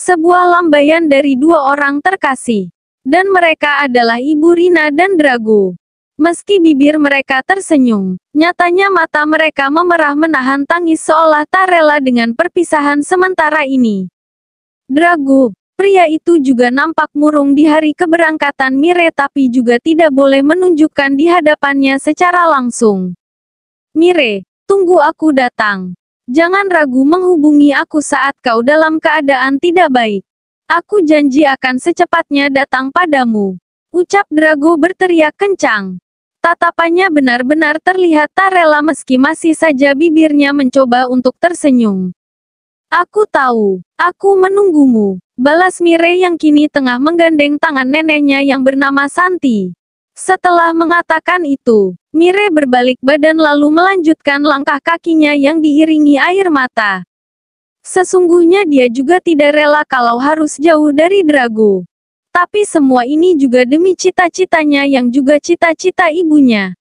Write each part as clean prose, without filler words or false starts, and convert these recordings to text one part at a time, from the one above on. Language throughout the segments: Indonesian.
Sebuah lambaian dari dua orang terkasih. Dan mereka adalah Ibu Rina dan Drago. Meski bibir mereka tersenyum, nyatanya mata mereka memerah menahan tangis seolah tak rela dengan perpisahan sementara ini. Drago, pria itu juga nampak murung di hari keberangkatan Mire tapi juga tidak boleh menunjukkan di hadapannya secara langsung. Mire, tunggu aku datang. Jangan ragu menghubungi aku saat kau dalam keadaan tidak baik. Aku janji akan secepatnya datang padamu. Ucap Drago berteriak kencang. Tatapannya benar-benar terlihat tak rela meski masih saja bibirnya mencoba untuk tersenyum. Aku tahu, aku menunggumu, balas Mire yang kini tengah menggandeng tangan neneknya yang bernama Santi. Setelah mengatakan itu, Mire berbalik badan lalu melanjutkan langkah kakinya yang diiringi air mata. Sesungguhnya dia juga tidak rela kalau harus jauh dari Drago. Tapi semua ini juga demi cita-citanya yang juga cita-cita ibunya.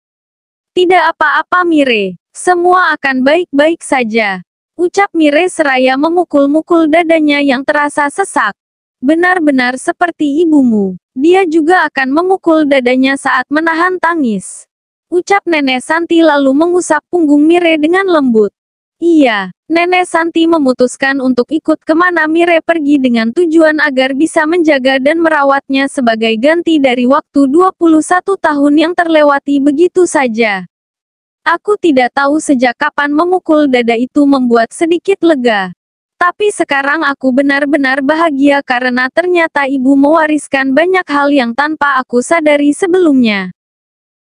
Tidak apa-apa Mire, semua akan baik-baik saja. Ucap Mire seraya memukul-mukul dadanya yang terasa sesak. Benar-benar seperti ibumu, dia juga akan memukul dadanya saat menahan tangis. Ucap Nenek Santi lalu mengusap punggung Mire dengan lembut. Iya, Nenek Santi memutuskan untuk ikut kemana Mire pergi dengan tujuan agar bisa menjaga dan merawatnya sebagai ganti dari waktu 21 tahun yang terlewati begitu saja. Aku tidak tahu sejak kapan memukul dada itu membuat sedikit lega. Tapi sekarang aku benar-benar bahagia karena ternyata ibu mewariskan banyak hal yang tanpa aku sadari sebelumnya.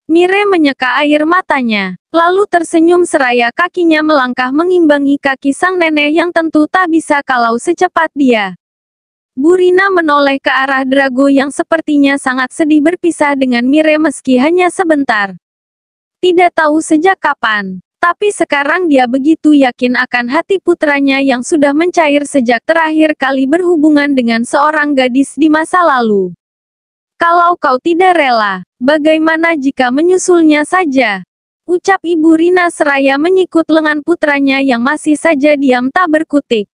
Mire menyeka air matanya, lalu tersenyum seraya kakinya melangkah mengimbangi kaki sang nenek yang tentu tak bisa kalau secepat dia. Bu Rina menoleh ke arah Drago yang sepertinya sangat sedih berpisah dengan Mire meski hanya sebentar. Tidak tahu sejak kapan, tapi sekarang dia begitu yakin akan hati putranya yang sudah mencair sejak terakhir kali berhubungan dengan seorang gadis di masa lalu. Kalau kau tidak rela, bagaimana jika menyusulnya saja? Ucap Ibu Rina seraya menyikut lengan putranya yang masih saja diam tak berkutik.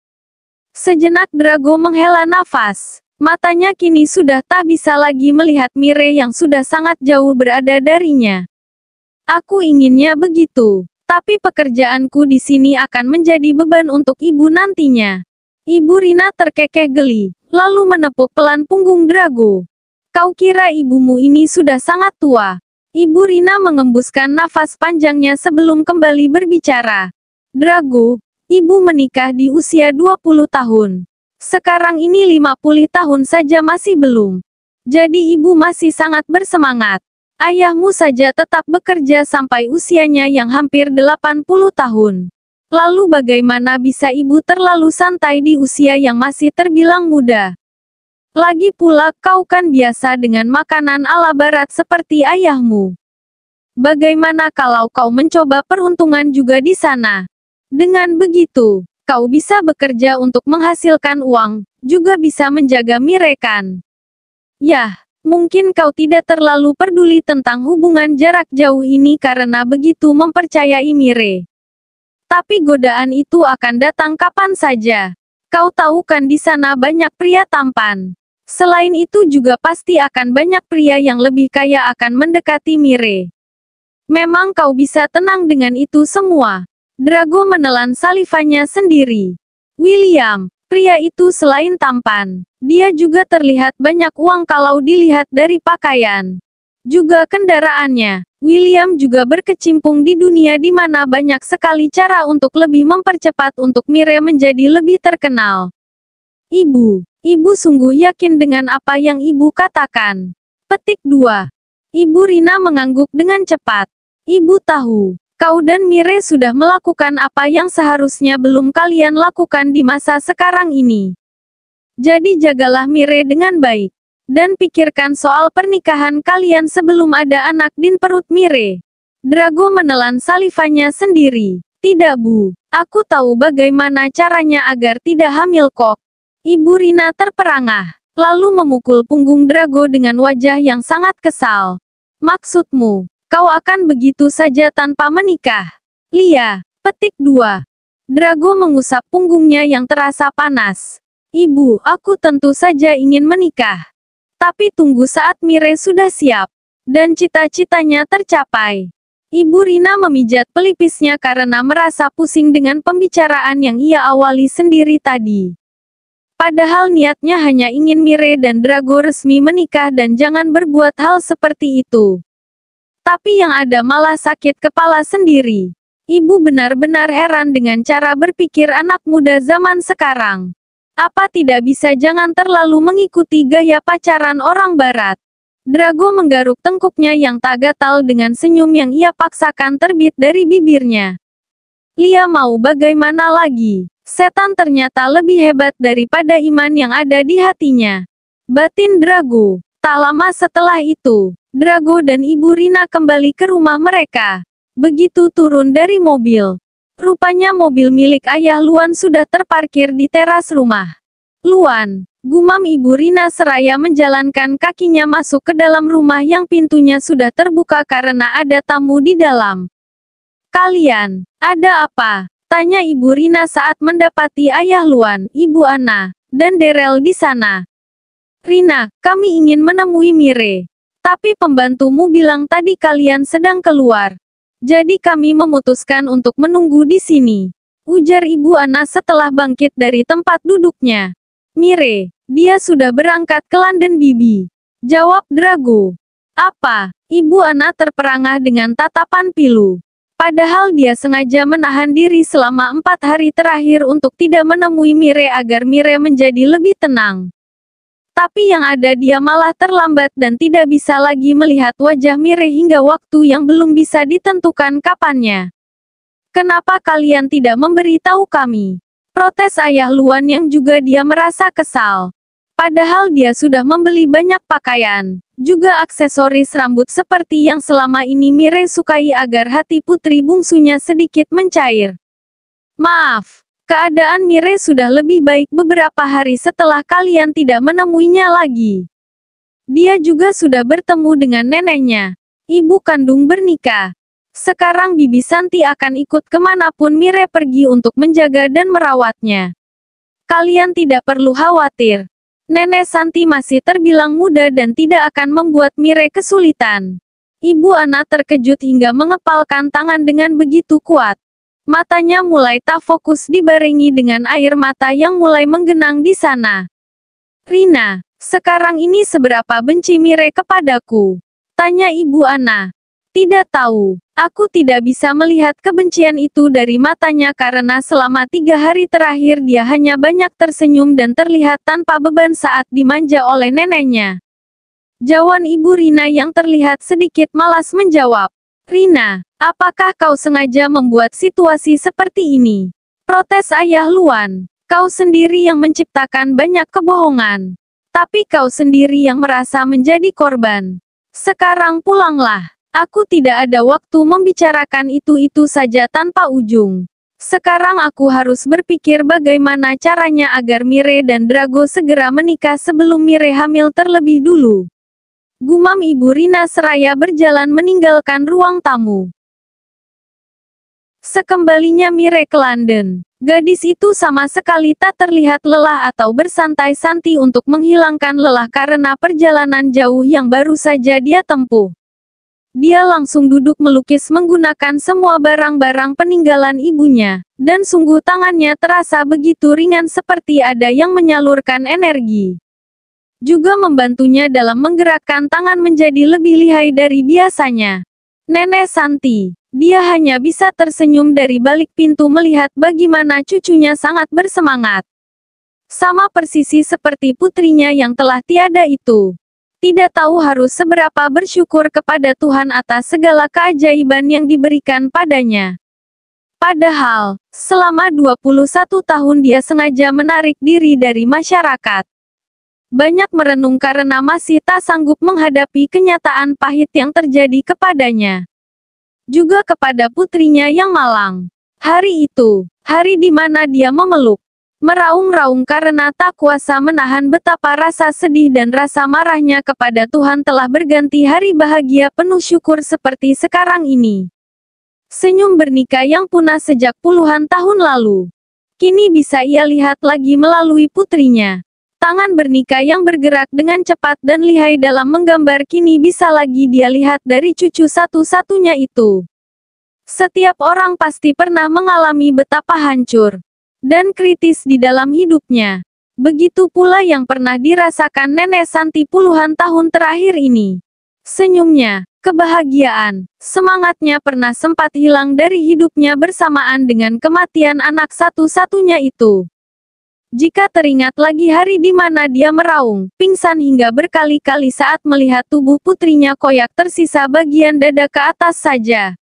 Sejenak Drago menghela nafas. Matanya kini sudah tak bisa lagi melihat Mire yang sudah sangat jauh berada darinya. Aku inginnya begitu, tapi pekerjaanku di sini akan menjadi beban untuk ibu nantinya. Ibu Rina terkekeh geli, lalu menepuk pelan punggung Drago. Kau kira ibumu ini sudah sangat tua? Ibu Rina mengembuskan nafas panjangnya sebelum kembali berbicara. Drago, ibu menikah di usia 20 tahun. Sekarang ini 50 tahun saja masih belum. Jadi ibu masih sangat bersemangat. Ayahmu saja tetap bekerja sampai usianya yang hampir 80 tahun. Lalu bagaimana bisa ibu terlalu santai di usia yang masih terbilang muda? Lagi pula kau kan biasa dengan makanan ala barat seperti ayahmu. Bagaimana kalau kau mencoba peruntungan juga di sana? Dengan begitu, kau bisa bekerja untuk menghasilkan uang, juga bisa menjaga Mire kan? Yah. Mungkin kau tidak terlalu peduli tentang hubungan jarak jauh ini karena begitu mempercayai Mire. Tapi godaan itu akan datang kapan saja. Kau tahu kan di sana banyak pria tampan. Selain itu juga pasti akan banyak pria yang lebih kaya akan mendekati Mire. Memang kau bisa tenang dengan itu semua. Drago menelan salivanya sendiri. William, pria itu selain tampan, dia juga terlihat banyak uang kalau dilihat dari pakaian. Juga kendaraannya. William juga berkecimpung di dunia di mana banyak sekali cara untuk lebih mempercepat untuk Mire menjadi lebih terkenal. Ibu sungguh yakin dengan apa yang ibu katakan. Petik 2. Ibu Rina mengangguk dengan cepat. Ibu tahu, kau dan Mire sudah melakukan apa yang seharusnya belum kalian lakukan di masa sekarang ini. Jadi jagalah Mire dengan baik. Dan pikirkan soal pernikahan kalian sebelum ada anak di perut Mire. Drago menelan salivanya sendiri. Tidak Bu, aku tahu bagaimana caranya agar tidak hamil kok. Ibu Rina terperangah, lalu memukul punggung Drago dengan wajah yang sangat kesal. Maksudmu, kau akan begitu saja tanpa menikah? Iya, petik 2. Drago mengusap punggungnya yang terasa panas. Ibu, aku tentu saja ingin menikah. Tapi tunggu saat Mire sudah siap. Dan cita-citanya tercapai. Ibu Rina memijat pelipisnya karena merasa pusing dengan pembicaraan yang ia awali sendiri tadi. Padahal niatnya hanya ingin Mire dan Drago resmi menikah dan jangan berbuat hal seperti itu. Tapi yang ada malah sakit kepala sendiri. Ibu benar-benar heran dengan cara berpikir anak muda zaman sekarang. Apa tidak bisa jangan terlalu mengikuti gaya pacaran orang barat? Drago menggaruk tengkuknya yang tak gatal dengan senyum yang ia paksakan terbit dari bibirnya. Lia mau bagaimana lagi? Setan ternyata lebih hebat daripada iman yang ada di hatinya. Batin Drago. Tak lama setelah itu, Drago dan Ibu Rina kembali ke rumah mereka. Begitu turun dari mobil, rupanya mobil milik Ayah Luan sudah terparkir di teras rumah. Luan, gumam Ibu Rina seraya menjalankan kakinya masuk ke dalam rumah yang pintunya sudah terbuka karena ada tamu di dalam. Kalian, ada apa? Tanya Ibu Rina saat mendapati Ayah Luan, Ibu Ana, dan Derel di sana. Rina, kami ingin menemui Mire. Tapi pembantumu bilang tadi kalian sedang keluar. Jadi kami memutuskan untuk menunggu di sini. Ujar Ibu Ana setelah bangkit dari tempat duduknya. Mire, dia sudah berangkat ke London Bibi. Jawab Drago. Apa? Ibu Ana terperangah dengan tatapan pilu. Padahal dia sengaja menahan diri selama 4 hari terakhir untuk tidak menemui Mire agar Mire menjadi lebih tenang. Tapi yang ada dia malah terlambat dan tidak bisa lagi melihat wajah Mire hingga waktu yang belum bisa ditentukan kapannya. Kenapa kalian tidak memberitahu kami? Protes Ayah Luan yang juga dia merasa kesal. Padahal dia sudah membeli banyak pakaian, juga aksesoris rambut seperti yang selama ini Mire sukai agar hati putri bungsunya sedikit mencair. Maaf. Keadaan Mire sudah lebih baik beberapa hari setelah kalian tidak menemuinya lagi. Dia juga sudah bertemu dengan neneknya. Ibu kandung bernikah. Sekarang Bibi Santi akan ikut kemanapun Mire pergi untuk menjaga dan merawatnya. Kalian tidak perlu khawatir. Nenek Santi masih terbilang muda dan tidak akan membuat Mire kesulitan. Ibu Ana terkejut hingga mengepalkan tangan dengan begitu kuat. Matanya mulai tak fokus dibarengi dengan air mata yang mulai menggenang di sana. Rina, sekarang ini seberapa benci Mire kepadaku? Tanya Ibu Ana. Tidak tahu, aku tidak bisa melihat kebencian itu dari matanya karena selama 3 hari terakhir dia hanya banyak tersenyum dan terlihat tanpa beban saat dimanja oleh neneknya. Jawaban Ibu Rina yang terlihat sedikit malas menjawab. Rina, apakah kau sengaja membuat situasi seperti ini? Protes Ayah Luan. Kau sendiri yang menciptakan banyak kebohongan. Tapi kau sendiri yang merasa menjadi korban. Sekarang pulanglah. Aku tidak ada waktu membicarakan itu saja tanpa ujung. Sekarang aku harus berpikir bagaimana caranya agar Mire dan Drago segera menikah sebelum Mire hamil terlebih dulu. Gumam Ibu Rina seraya berjalan meninggalkan ruang tamu. Sekembalinya Mire ke London, gadis itu sama sekali tak terlihat lelah atau bersantai-santai untuk menghilangkan lelah karena perjalanan jauh yang baru saja dia tempuh. Dia langsung duduk melukis menggunakan semua barang-barang peninggalan ibunya, dan sungguh tangannya terasa begitu ringan seperti ada yang menyalurkan energi. Juga membantunya dalam menggerakkan tangan menjadi lebih lihai dari biasanya. Nenek Santi, dia hanya bisa tersenyum dari balik pintu melihat bagaimana cucunya sangat bersemangat. Sama persisi seperti putrinya yang telah tiada itu. Tidak tahu harus seberapa bersyukur kepada Tuhan atas segala keajaiban yang diberikan padanya. Padahal, selama 21 tahun dia sengaja menarik diri dari masyarakat. Banyak merenung karena masih tak sanggup menghadapi kenyataan pahit yang terjadi kepadanya. Juga kepada putrinya yang malang. Hari itu, hari di mana dia memeluk, meraung-raung karena tak kuasa menahan betapa rasa sedih dan rasa marahnya kepada Tuhan telah berganti hari bahagia penuh syukur seperti sekarang ini. Senyum bernikah yang punah sejak puluhan tahun lalu. Kini bisa ia lihat lagi melalui putrinya. Tangan bernikah yang bergerak dengan cepat dan lihai dalam menggambar kini bisa lagi dia lihat dari cucu satu-satunya itu. Setiap orang pasti pernah mengalami betapa hancur dan kritis di dalam hidupnya. Begitu pula yang pernah dirasakan Nenek Santi puluhan tahun terakhir ini. Senyumnya, kebahagiaan, semangatnya pernah sempat hilang dari hidupnya bersamaan dengan kematian anak satu-satunya itu. Jika teringat lagi hari di mana dia meraung, pingsan hingga berkali-kali saat melihat tubuh putrinya koyak tersisa bagian dada ke atas saja.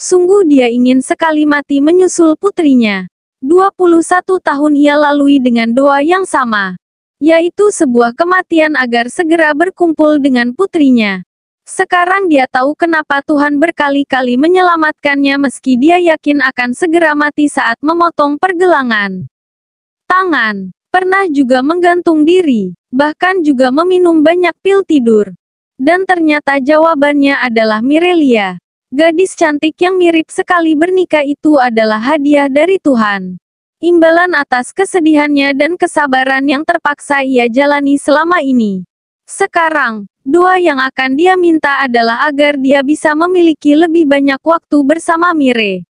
Sungguh dia ingin sekali mati menyusul putrinya. 21 tahun ia lalui dengan doa yang sama, yaitu sebuah kematian agar segera berkumpul dengan putrinya. Sekarang dia tahu kenapa Tuhan berkali-kali menyelamatkannya meski dia yakin akan segera mati saat memotong pergelangan tangan. Pernah juga menggantung diri, bahkan juga meminum banyak pil tidur. Dan ternyata jawabannya adalah Mirelia. Gadis cantik yang mirip sekali bernikah itu adalah hadiah dari Tuhan. Imbalan atas kesedihannya dan kesabaran yang terpaksa ia jalani selama ini. Sekarang, doa yang akan dia minta adalah agar dia bisa memiliki lebih banyak waktu bersama Mire.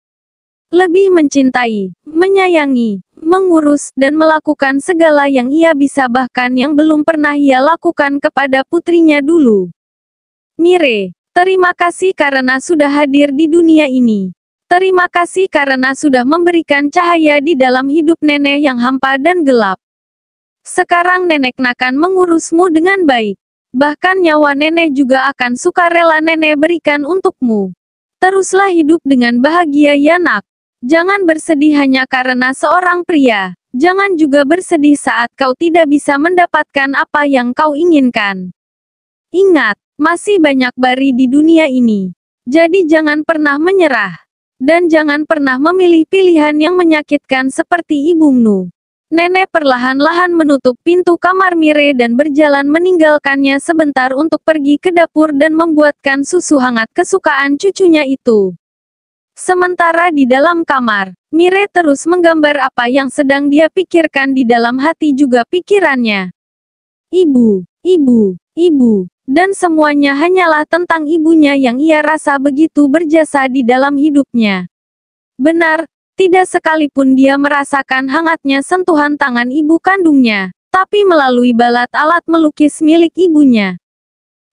Lebih mencintai, menyayangi, mengurus, dan melakukan segala yang ia bisa bahkan yang belum pernah ia lakukan kepada putrinya dulu. Mire, terima kasih karena sudah hadir di dunia ini. Terima kasih karena sudah memberikan cahaya di dalam hidup nenek yang hampa dan gelap. Sekarang nenek akan mengurusmu dengan baik. Bahkan nyawa nenek juga akan sukarela nenek berikan untukmu. Teruslah hidup dengan bahagia ya nak. Jangan bersedih hanya karena seorang pria. Jangan juga bersedih saat kau tidak bisa mendapatkan apa yang kau inginkan. Ingat, masih banyak bari di dunia ini. Jadi jangan pernah menyerah. Dan jangan pernah memilih pilihan yang menyakitkan seperti ibumu. Nenek perlahan-lahan menutup pintu kamar Mire dan berjalan meninggalkannya sebentar untuk pergi ke dapur dan membuatkan susu hangat kesukaan cucunya itu. Sementara di dalam kamar, Mire terus menggambar apa yang sedang dia pikirkan di dalam hati juga pikirannya. Ibu, ibu, ibu, dan semuanya hanyalah tentang ibunya yang ia rasa begitu berjasa di dalam hidupnya. Benar, tidak sekalipun dia merasakan hangatnya sentuhan tangan ibu kandungnya, tapi melalui balat alat melukis milik ibunya.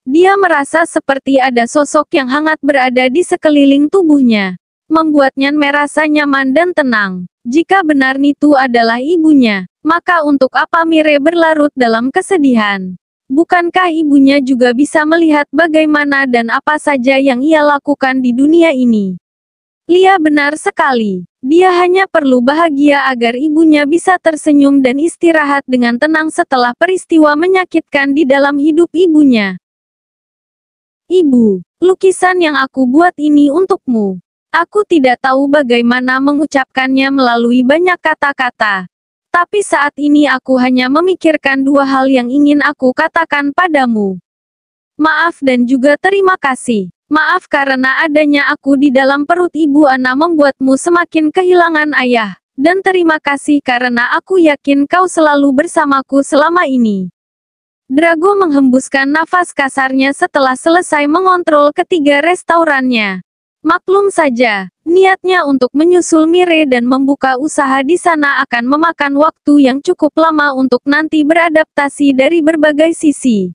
Dia merasa seperti ada sosok yang hangat berada di sekeliling tubuhnya. Membuatnya merasa nyaman dan tenang. Jika benar itu adalah ibunya, maka untuk apa Mire berlarut dalam kesedihan? Bukankah ibunya juga bisa melihat bagaimana dan apa saja yang ia lakukan di dunia ini? Lia benar sekali. Dia hanya perlu bahagia agar ibunya bisa tersenyum dan istirahat dengan tenang setelah peristiwa menyakitkan di dalam hidup ibunya. Ibu, lukisan yang aku buat ini untukmu. Aku tidak tahu bagaimana mengucapkannya melalui banyak kata-kata. Tapi saat ini aku hanya memikirkan dua hal yang ingin aku katakan padamu. Maaf dan juga terima kasih. Maaf karena adanya aku di dalam perut ibu Ana membuatmu semakin kehilangan ayah. Dan terima kasih karena aku yakin kau selalu bersamaku selama ini. Drago menghembuskan nafas kasarnya setelah selesai mengontrol ketiga restorannya. Maklum saja, niatnya untuk menyusul Mire dan membuka usaha di sana akan memakan waktu yang cukup lama untuk nanti beradaptasi dari berbagai sisi.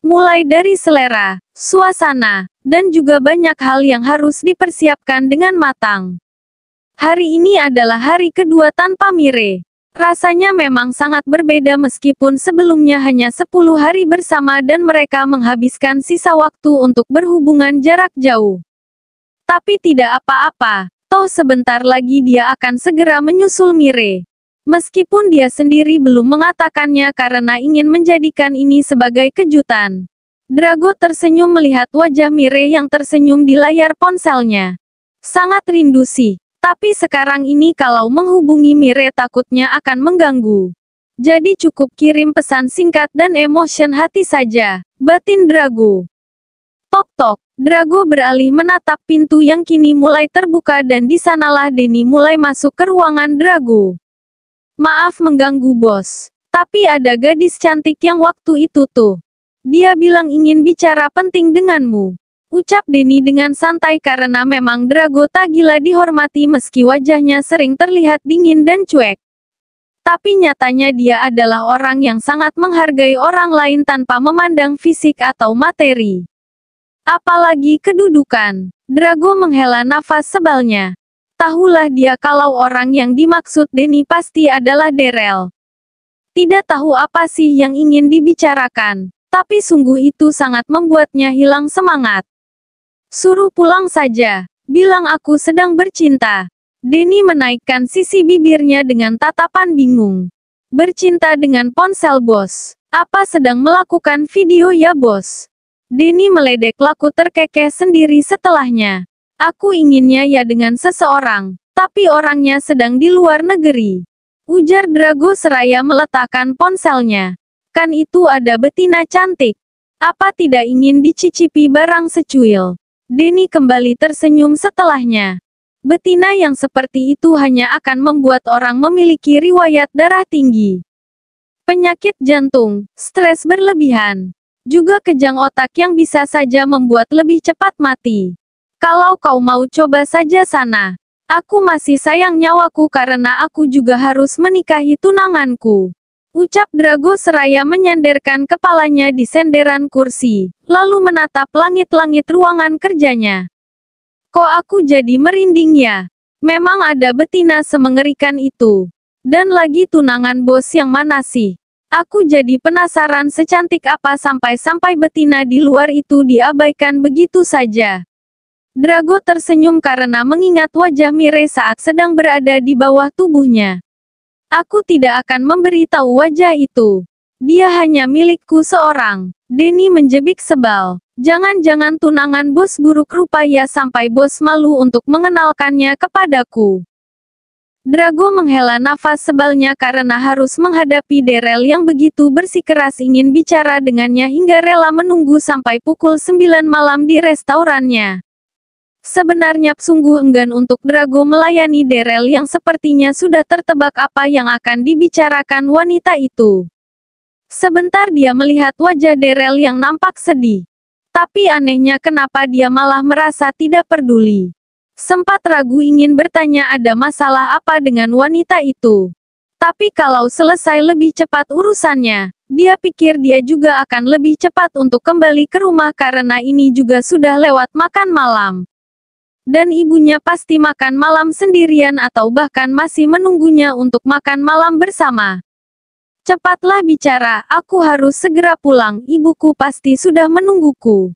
Mulai dari selera, suasana, dan juga banyak hal yang harus dipersiapkan dengan matang. Hari ini adalah hari kedua tanpa Mire. Rasanya memang sangat berbeda meskipun sebelumnya hanya 10 hari bersama dan mereka menghabiskan sisa waktu untuk berhubungan jarak jauh. Tapi tidak apa-apa, toh sebentar lagi dia akan segera menyusul Mire. Meskipun dia sendiri belum mengatakannya karena ingin menjadikan ini sebagai kejutan. Drago tersenyum melihat wajah Mire yang tersenyum di layar ponselnya. Sangat rindu sih, tapi sekarang ini kalau menghubungi Mire takutnya akan mengganggu. Jadi cukup kirim pesan singkat dan emotion hati saja, batin Drago. Tok-tok. Drago beralih menatap pintu yang kini mulai terbuka dan di sanalah Denny mulai masuk ke ruangan Drago. Maaf mengganggu bos. Tapi ada gadis cantik yang waktu itu tuh. Dia bilang ingin bicara penting denganmu. Ucap Denny dengan santai karena memang Drago tak gila dihormati meski wajahnya sering terlihat dingin dan cuek. Tapi nyatanya dia adalah orang yang sangat menghargai orang lain tanpa memandang fisik atau materi. Apalagi kedudukan. Drago menghela nafas sebalnya. Tahulah dia kalau orang yang dimaksud Denny pasti adalah Darrell. Tidak tahu apa sih yang ingin dibicarakan, tapi sungguh itu sangat membuatnya hilang semangat. Suruh pulang saja, bilang aku sedang bercinta. Denny menaikkan sisi bibirnya dengan tatapan bingung. Bercinta dengan ponsel bos. Apa sedang melakukan video ya bos? Denny meledek laku terkekeh sendiri setelahnya. Aku inginnya ya dengan seseorang, tapi orangnya sedang di luar negeri. Ujar Drago seraya meletakkan ponselnya. Kan itu ada betina cantik. Apa tidak ingin dicicipi barang secuil? Denny kembali tersenyum setelahnya. Betina yang seperti itu hanya akan membuat orang memiliki riwayat darah tinggi, penyakit jantung, stres berlebihan, juga kejang otak yang bisa saja membuat lebih cepat mati. Kalau kau mau coba saja sana. Aku masih sayang nyawaku karena aku juga harus menikahi tunanganku. Ucap Drago seraya menyandarkan kepalanya di senderan kursi, lalu menatap langit-langit ruangan kerjanya. Kok aku jadi merinding ya? Memang ada betina semengerikan itu. Dan lagi tunangan bos yang mana sih? Aku jadi penasaran secantik apa sampai-sampai betina di luar itu diabaikan begitu saja. Drago tersenyum karena mengingat wajah Mire saat sedang berada di bawah tubuhnya. Aku tidak akan memberitahu wajah itu. Dia hanya milikku seorang. Denny menjebik sebal. Jangan-jangan tunangan bos buruk rupa ya sampai bos malu untuk mengenalkannya kepadaku. Drago menghela nafas sebalnya karena harus menghadapi Darrell yang begitu bersikeras ingin bicara dengannya hingga rela menunggu sampai pukul 9 malam di restorannya. Sebenarnya sungguh enggan untuk Drago melayani Darrell yang sepertinya sudah tertebak apa yang akan dibicarakan wanita itu. Sebentar dia melihat wajah Darrell yang nampak sedih. Tapi anehnya kenapa dia malah merasa tidak peduli. Sempat ragu ingin bertanya ada masalah apa dengan wanita itu. Tapi kalau selesai lebih cepat urusannya, dia pikir dia juga akan lebih cepat untuk kembali ke rumah karena ini juga sudah lewat makan malam. Dan ibunya pasti makan malam sendirian atau bahkan masih menunggunya untuk makan malam bersama. Cepatlah bicara, aku harus segera pulang, ibuku pasti sudah menungguku.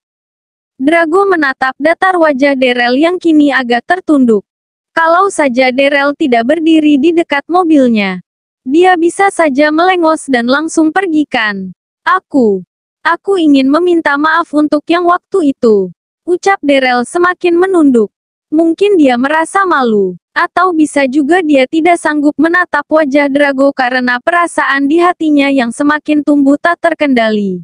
Drago menatap datar wajah Darrell yang kini agak tertunduk. Kalau saja Darrell tidak berdiri di dekat mobilnya, dia bisa saja melengos dan langsung pergikan. Aku ingin meminta maaf untuk yang waktu itu. Ucap Darrell semakin menunduk. Mungkin dia merasa malu. Atau bisa juga dia tidak sanggup menatap wajah Drago karena perasaan di hatinya yang semakin tumbuh tak terkendali.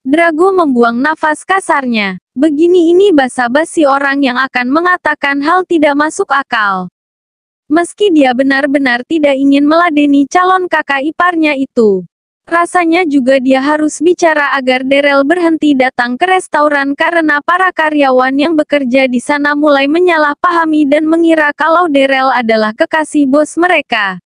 Drago membuang nafas kasarnya. Begini ini basa-basi orang yang akan mengatakan hal tidak masuk akal. Meski dia benar-benar tidak ingin meladeni calon kakak iparnya itu. Rasanya juga dia harus bicara agar Darrell berhenti datang ke restoran karena para karyawan yang bekerja di sana mulai menyalahpahami dan mengira kalau Darrell adalah kekasih bos mereka.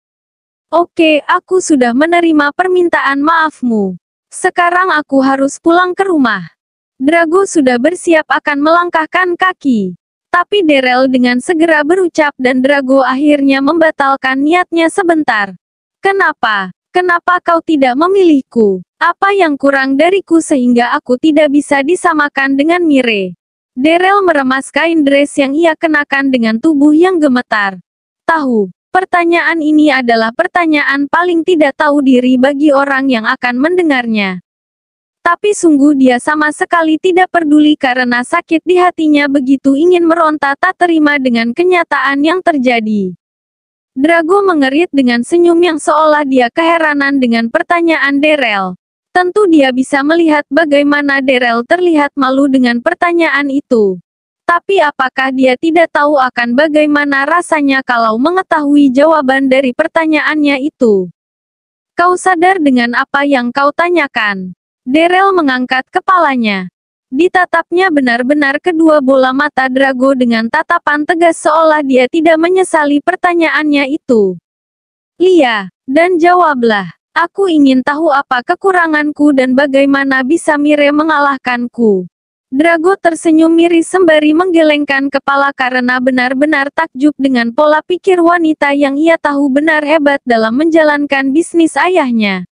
Oke, aku sudah menerima permintaan maafmu. Sekarang aku harus pulang ke rumah. Drago sudah bersiap akan melangkahkan kaki. Tapi Darrell dengan segera berucap dan Drago akhirnya membatalkan niatnya sebentar. Kenapa? Kenapa kau tidak memilihku? Apa yang kurang dariku sehingga aku tidak bisa disamakan dengan Mire? Darrell meremas kain dress yang ia kenakan dengan tubuh yang gemetar. Tahu, pertanyaan ini adalah pertanyaan paling tidak tahu diri bagi orang yang akan mendengarnya. Tapi sungguh dia sama sekali tidak peduli karena sakit di hatinya begitu ingin meronta tak terima dengan kenyataan yang terjadi. Drago mengerit dengan senyum yang seolah dia keheranan dengan pertanyaan Darrell. Tentu dia bisa melihat bagaimana Daryl terlihat malu dengan pertanyaan itu. Tapi apakah dia tidak tahu akan bagaimana rasanya kalau mengetahui jawaban dari pertanyaannya itu? Kau sadar dengan apa yang kau tanyakan? Daryl mengangkat kepalanya. Ditatapnya benar-benar kedua bola mata Drago dengan tatapan tegas seolah dia tidak menyesali pertanyaannya itu. Iya, dan jawablah. Aku ingin tahu apa kekuranganku dan bagaimana bisa Mire mengalahkanku. Drago tersenyum miris sembari menggelengkan kepala karena benar-benar takjub dengan pola pikir wanita yang ia tahu benar hebat dalam menjalankan bisnis ayahnya.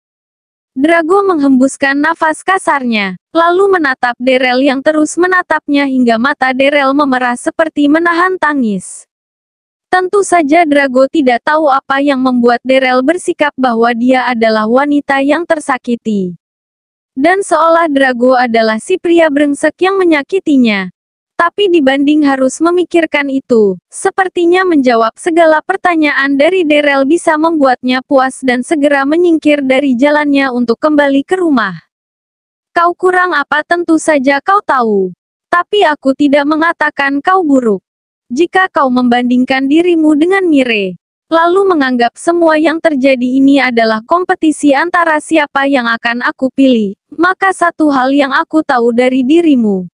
Drago menghembuskan nafas kasarnya, lalu menatap Daryl yang terus menatapnya hingga mata Daryl memerah seperti menahan tangis. Tentu saja Drago tidak tahu apa yang membuat Daryl bersikap bahwa dia adalah wanita yang tersakiti. Dan seolah Drago adalah si pria brengsek yang menyakitinya. Tapi dibanding harus memikirkan itu, sepertinya menjawab segala pertanyaan dari Daryl bisa membuatnya puas dan segera menyingkir dari jalannya untuk kembali ke rumah. Kau kurang apa tentu saja kau tahu. Tapi aku tidak mengatakan kau buruk. Jika kau membandingkan dirimu dengan Mire, lalu menganggap semua yang terjadi ini adalah kompetisi antara siapa yang akan aku pilih, maka satu hal yang aku tahu dari dirimu.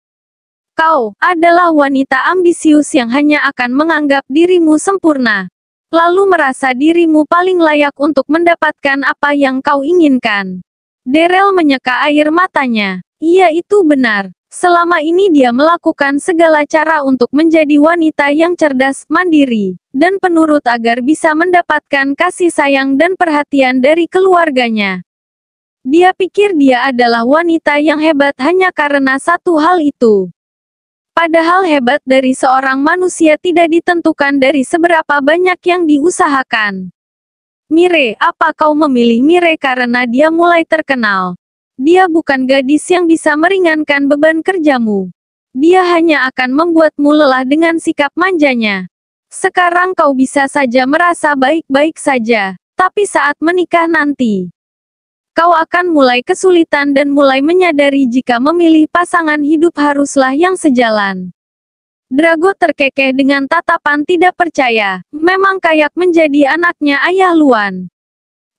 Kau adalah wanita ambisius yang hanya akan menganggap dirimu sempurna, lalu merasa dirimu paling layak untuk mendapatkan apa yang kau inginkan. Daryl menyeka air matanya. Iya, itu benar. Selama ini dia melakukan segala cara untuk menjadi wanita yang cerdas, mandiri, dan penurut agar bisa mendapatkan kasih sayang dan perhatian dari keluarganya. Dia pikir dia adalah wanita yang hebat hanya karena satu hal itu. Padahal hebat dari seorang manusia tidak ditentukan dari seberapa banyak yang diusahakan. Mire, apa kau memilih Mire karena dia mulai terkenal? Dia bukan gadis yang bisa meringankan beban kerjamu. Dia hanya akan membuatmu lelah dengan sikap manjanya. Sekarang kau bisa saja merasa baik-baik saja, tapi saat menikah nanti, kau akan mulai kesulitan dan mulai menyadari jika memilih pasangan hidup haruslah yang sejalan. Drago terkekeh dengan tatapan tidak percaya. Memang Kayak menjadi anaknya Ayah Luan.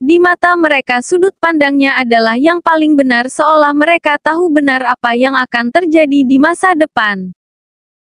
Di mata mereka sudut pandangnya adalah yang paling benar seolah mereka tahu benar apa yang akan terjadi di masa depan.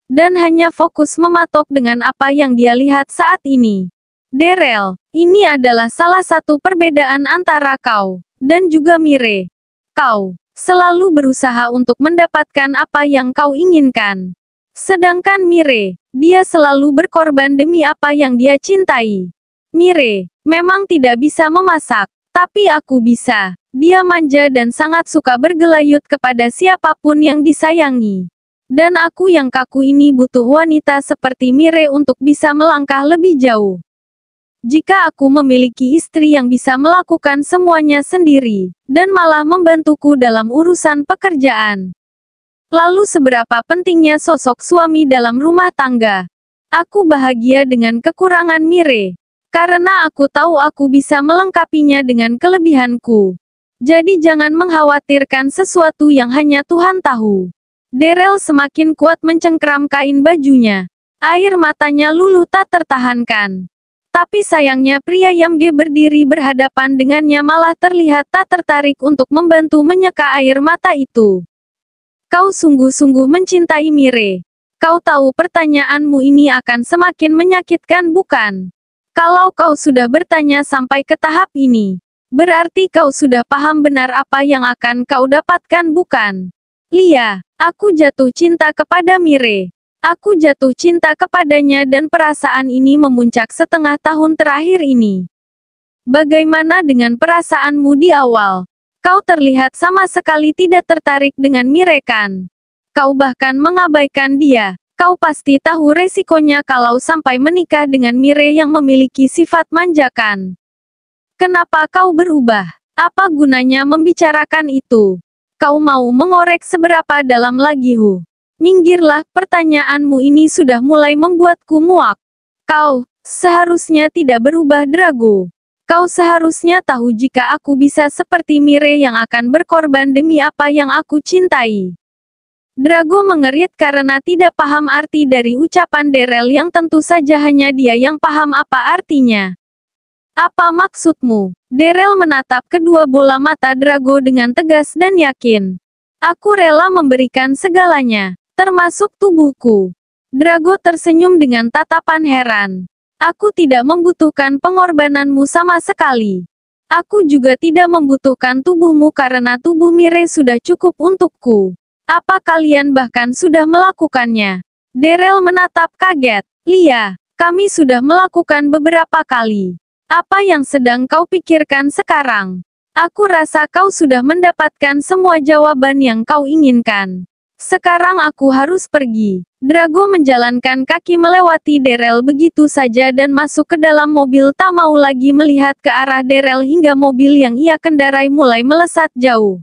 Dan hanya fokus mematok dengan apa yang dia lihat saat ini. Daryl, ini adalah salah satu perbedaan antara kau dan juga Mire. Kau selalu berusaha untuk mendapatkan apa yang kau inginkan. Sedangkan Mire, dia selalu berkorban demi apa yang dia cintai. Mire memang tidak bisa memasak, tapi aku bisa. Dia manja dan sangat suka bergelayut kepada siapapun yang disayangi. Dan aku yang kaku ini butuh wanita seperti Mire untuk bisa melangkah lebih jauh. Jika aku memiliki istri yang bisa melakukan semuanya sendiri, dan malah membantuku dalam urusan pekerjaan. Lalu seberapa pentingnya sosok suami dalam rumah tangga? Aku bahagia dengan kekurangan Mire. Karena aku tahu aku bisa melengkapinya dengan kelebihanku. Jadi jangan mengkhawatirkan sesuatu yang hanya Tuhan tahu. Daryl semakin kuat mencengkeram kain bajunya. Air matanya luluh tak tertahankan. Tapi sayangnya pria yang berdiri berhadapan dengannya malah terlihat tak tertarik untuk membantu menyeka air mata itu. Kau sungguh-sungguh mencintai Mire. Kau tahu pertanyaanmu ini akan semakin menyakitkan bukan? Kalau kau sudah bertanya sampai ke tahap ini, berarti kau sudah paham benar apa yang akan kau dapatkan bukan? Iya, aku jatuh cinta kepada Mire. Aku jatuh cinta kepadanya dan perasaan ini memuncak setengah tahun terakhir ini. Bagaimana dengan perasaanmu di awal? Kau terlihat sama sekali tidak tertarik dengan Mire kan? Kau bahkan mengabaikan dia. Kau pasti tahu resikonya kalau sampai menikah dengan Mire yang memiliki sifat manjakan. Kenapa kau berubah? Apa gunanya membicarakan itu? Kau mau mengorek seberapa dalam lagi Minggirlah, pertanyaanmu ini sudah mulai membuatku muak. Kau seharusnya tidak berubah Drago. Kau seharusnya tahu jika aku bisa seperti Mire yang akan berkorban demi apa yang aku cintai. Drago mengerit karena tidak paham arti dari ucapan Darrell yang tentu saja hanya dia yang paham apa artinya. Apa maksudmu? Darrell menatap kedua bola mata Drago dengan tegas dan yakin. Aku rela memberikan segalanya, termasuk tubuhku. Drago tersenyum dengan tatapan heran. Aku tidak membutuhkan pengorbananmu sama sekali. Aku juga tidak membutuhkan tubuhmu karena tubuh Mire sudah cukup untukku. Apa kalian bahkan sudah melakukannya? Darrell menatap kaget. Iya, kami sudah melakukan beberapa kali. Apa yang sedang kau pikirkan sekarang? Aku rasa kau sudah mendapatkan semua jawaban yang kau inginkan. Sekarang aku harus pergi. Drago menjalankan kaki melewati Darrell begitu saja dan masuk ke dalam mobil tak mau lagi melihat ke arah Darrell hingga mobil yang ia kendarai mulai melesat jauh.